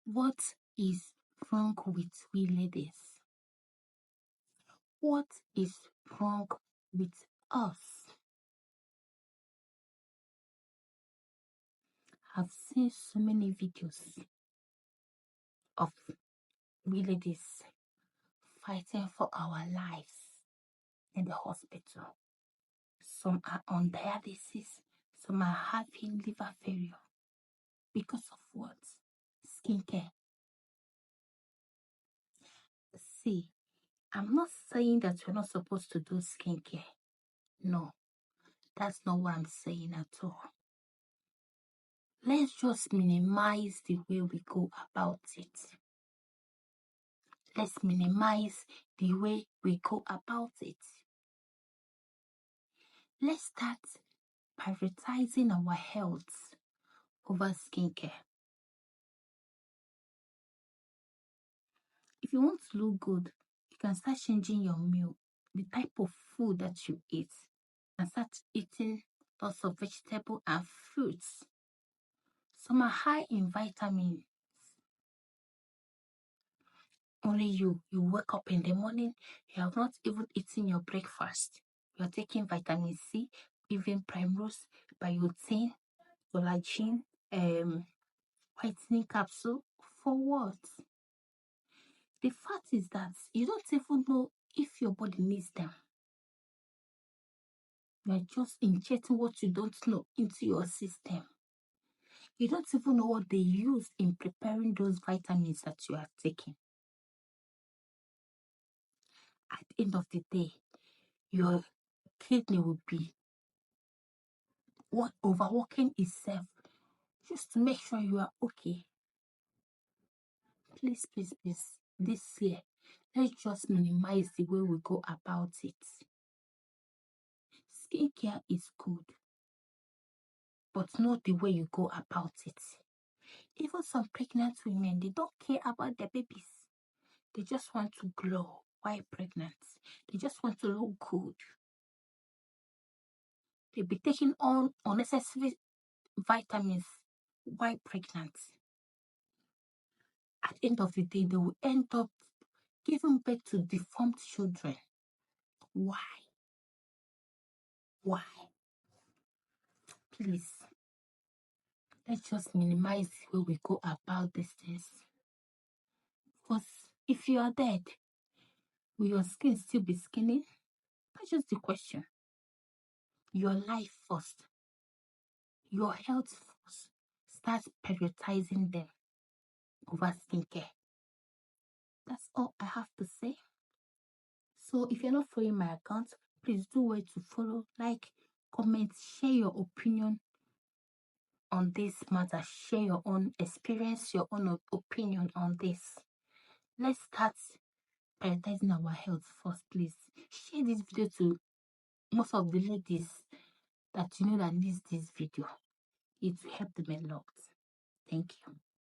What is wrong with we ladies? What is wrong with us? I've seen so many videos of we ladies fighting for our lives in the hospital. Some are on dialysis, some are having liver failure. Because of what? Skincare. See, I'm not saying that we're not supposed to do skincare. No, that's not what I'm saying at all. Let's just minimize the way we go about it. Let's minimize the way we go about it. Let's start prioritizing our health over skincare. If you want to look good, you can start changing your meal, the type of food that you eat, and start eating lots of vegetable and fruits. Some are high in vitamins. Only you wake up in the morning, you have not even eaten your breakfast. You're taking vitamin C, even primrose, biotin, collagen, whitening capsule. For what? The fact is that you don't even know if your body needs them. You're just injecting what you don't know into your system. You don't even know what they use in preparing those vitamins that you are taking. At the end of the day, your kidney will be overworking itself just to make sure you are okay. Please, please, please, this year, let's just minimize the way we go about it. Skincare is good, but not the way you go about it. Even some pregnant women, they don't care about their babies. They just want to glow while pregnant. They just want to look good. They'll be taking on unnecessary vitamins while pregnant. At the end of the day, they will end up giving birth to deformed children. Why? Why? Please, let's just minimize the way we go about these things. Because if you are dead, will your skin still be skinning? That's just the question. Your life first. Your health first. Start prioritizing them over skincare. That's all I have to say. So if you're not following my account, please do wait to follow, like, comment, share your opinion on this matter. Share your own experience, your own opinion on this. Let's start prioritizing our health first, please. Share this video to most of the ladies that you know that needs this video. It will help them a lot. Thank you.